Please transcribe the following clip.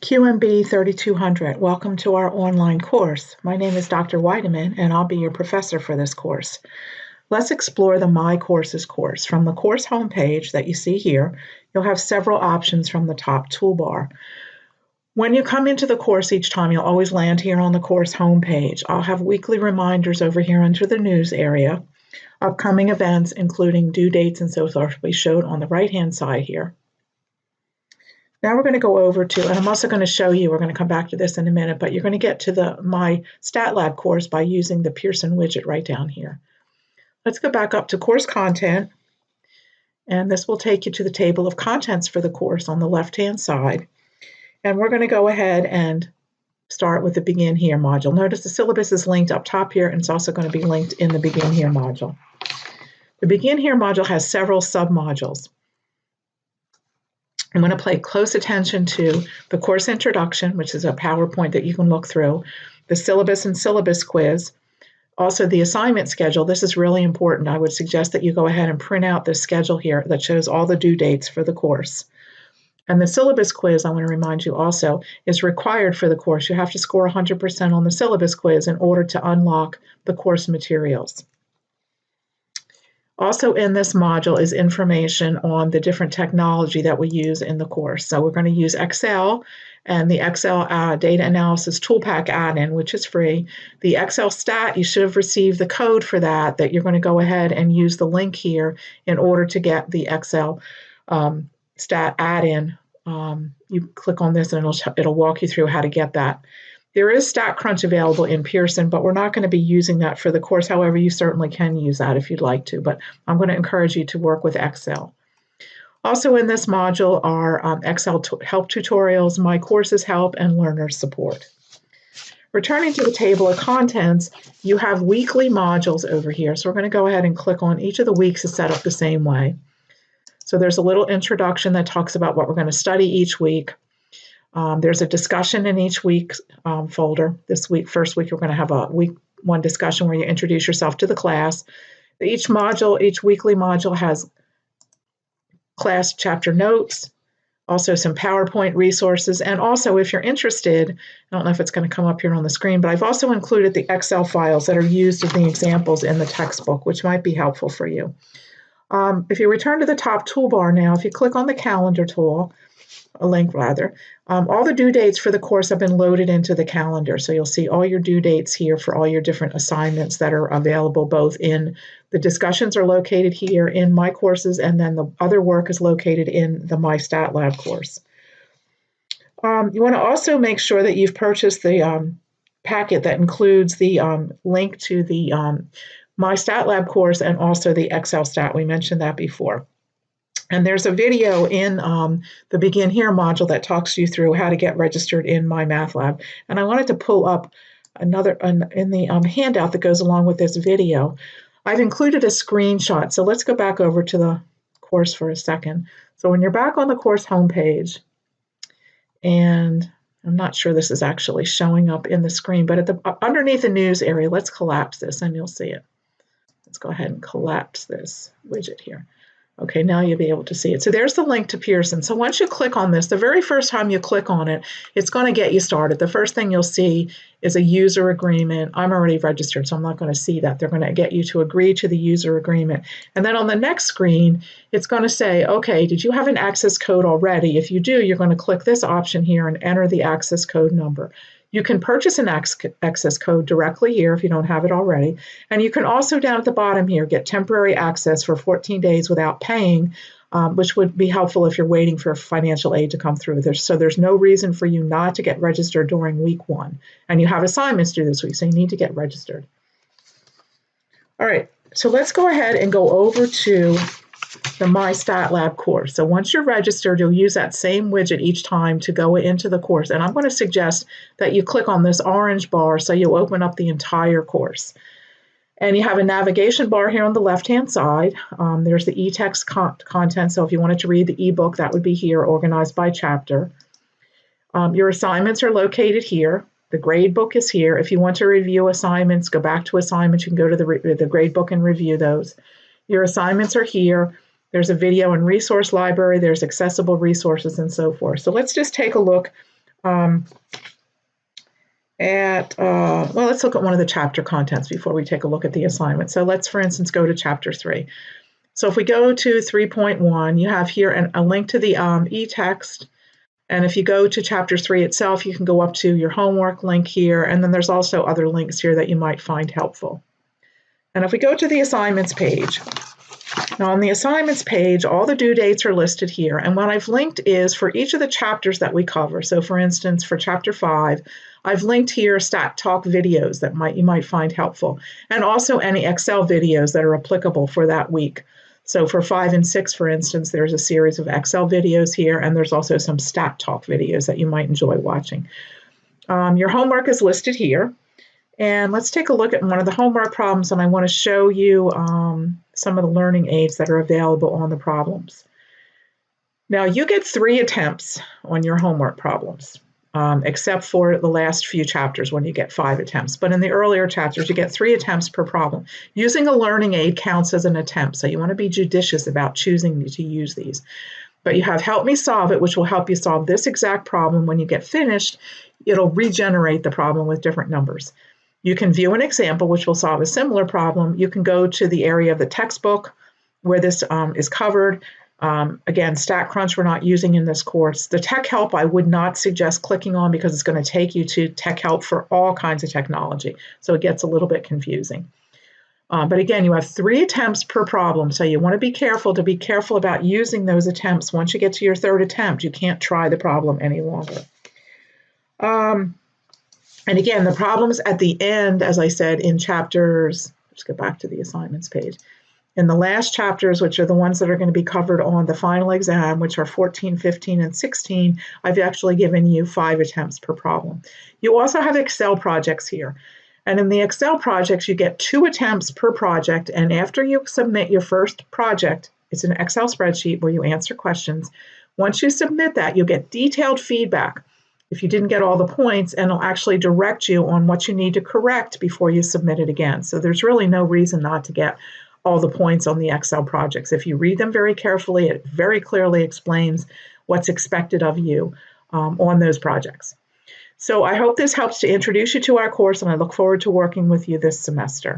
QMB3200, welcome to our online course. My name is Dr. Weideman and I'll be your professor for this course. Let's explore the My Courses course. From the course homepage that you see here, you'll have several options from the top toolbar. When you come into the course each time, you'll always land here on the course homepage. I'll have weekly reminders over here under the news area, upcoming events, including due dates and so forth, we showed on the right-hand side here. Now we're going to go over to, and I'm also going to show you, we're going to come back to this in a minute, but you're going to get to the My Stat Lab course by using the Pearson widget right down here. Let's go back up to course content, and this will take you to the table of contents for the course on the left-hand side. And we're going to go ahead and start with the Begin Here module. Notice the syllabus is linked up top here, and it's also going to be linked in the Begin Here module. The Begin Here module has several sub-modules. I'm going to pay close attention to the course introduction, which is a PowerPoint that you can look through, the syllabus and syllabus quiz, also the assignment schedule. This is really important. I would suggest that you go ahead and print out the schedule here that shows all the due dates for the course. And the syllabus quiz, I want to remind you also, is required for the course. You have to score 100% on the syllabus quiz in order to unlock the course materials. Also in this module is information on the different technology that we use in the course. So we're going to use Excel and the Excel Data Analysis Toolpak add-in, which is free. The Excel Stat, you should have received the code for that you're going to go ahead and use the link here in order to get the Excel Stat add-in. You click on this and it'll walk you through how to get that. There is StatCrunch available in Pearson, but we're not going to be using that for the course. However, you certainly can use that if you'd like to, but I'm going to encourage you to work with Excel. Also in this module are Excel help tutorials, My Courses help, and learner support. Returning to the table of contents, you have weekly modules over here. So we're going to go ahead and click on each of the weeks is set up the same way. So there's a little introduction that talks about what we're going to study each week. There's a discussion in each week's folder. This week, first week, we're going to have a week one discussion where you introduce yourself to the class. Each weekly module has class chapter notes, also some PowerPoint resources, and also if you're interested, I don't know if it's going to come up here on the screen, but I've also included the Excel files that are used as the examples in the textbook, which might be helpful for you. If you return to the top toolbar now, if you click on the calendar tool, a link rather, all the due dates for the course have been loaded into the calendar. So you'll see all your due dates here for all your different assignments that are available, both in the discussions are located here in My Courses, and then the other work is located in the My Stat Lab course. You want to also make sure that you've purchased the packet that includes the link to the My Stat Lab course and also the Excel Stat. We mentioned that before. And there's a video in the Begin Here module that talks you through how to get registered in My Math Lab. And I wanted to pull up another in the handout that goes along with this video. I've included a screenshot. So let's go back over to the course for a second. So when you're back on the course homepage, and I'm not sure this is actually showing up in the screen, but at the underneath the news area, let's collapse this and you'll see it. Let's go ahead and collapse this widget here. Okay, now you'll be able to see it. So there's the link to Pearson. So once you click on this, the very first time you click on it, it's going to get you started. The first thing you'll see is a user agreement. I'm already registered, so I'm not going to see that. They're going to get you to agree to the user agreement. And then on the next screen, it's going to say, okay, did you have an access code already? If you do, you're going to click this option here and enter the access code number. You can purchase an access code directly here if you don't have it already. And you can also down at the bottom here get temporary access for 14 days without paying, which would be helpful if you're waiting for financial aid to come through. So there's no reason for you not to get registered during week one. And you have assignments due this week, so you need to get registered. All right, so let's go ahead and go over to the My Stat Lab course. So once you're registered, you'll use that same widget each time to go into the course. And I'm going to suggest that you click on this orange bar so you'll open up the entire course. And you have a navigation bar here on the left-hand side. There's the e-text content. So if you wanted to read the ebook, that would be here, organized by chapter. Your assignments are located here. The grade book is here. If you want to review assignments, go back to assignments. You can go to the grade book and review those. Your assignments are here. There's a video and resource library. There's accessible resources and so forth. So let's just take a look Well, let's look at one of the chapter contents before we take a look at the assignment. So let's, for instance, go to chapter 3. So if we go to 3.1, you have here a link to the e-text. And if you go to chapter 3 itself, you can go up to your homework link here. And then there's also other links here that you might find helpful. And if we go to the assignments page, now on the assignments page, all the due dates are listed here. And what I've linked is for each of the chapters that we cover. So for instance, for chapter 5, I've linked here Stat Talk videos that you might find helpful, and also any Excel videos that are applicable for that week. So for 5 and 6, for instance, there's a series of Excel videos here, and there's also some Stat Talk videos that you might enjoy watching. Your homework is listed here. And let's take a look at one of the homework problems, and I want to show you some of the learning aids that are available on the problems. Now, you get 3 attempts on your homework problems, except for the last few chapters when you get 5 attempts. But in the earlier chapters, you get 3 attempts per problem. Using a learning aid counts as an attempt, so you want to be judicious about choosing to use these. But you have Help Me Solve It, which will help you solve this exact problem. When you get finished, it'll regenerate the problem with different numbers. You can view an example, which will solve a similar problem. You can go to the area of the textbook where this is covered. Again, StatCrunch we're not using in this course. The Tech Help I would not suggest clicking on because it's going to take you to Tech Help for all kinds of technology. So it gets a little bit confusing. But again, you have 3 attempts per problem. So you want to be careful about using those attempts. Once you get to your 3rd attempt, you can't try the problem any longer. And again, the problems at the end, as I said, in chapters, let's go back to the assignments page. In the last chapters, which are the ones that are going to be covered on the final exam, which are 14, 15, and 16, I've actually given you 5 attempts per problem. You also have Excel projects here. And in the Excel projects, you get 2 attempts per project. And after you submit your first project, it's an Excel spreadsheet where you answer questions. Once you submit that, you'll get detailed feedback if you didn't get all the points, and it'll actually direct you on what you need to correct before you submit it again. So there's really no reason not to get all the points on the Excel projects. If you read them very carefully, it very clearly explains what's expected of you on those projects. So I hope this helps to introduce you to our course, and I look forward to working with you this semester.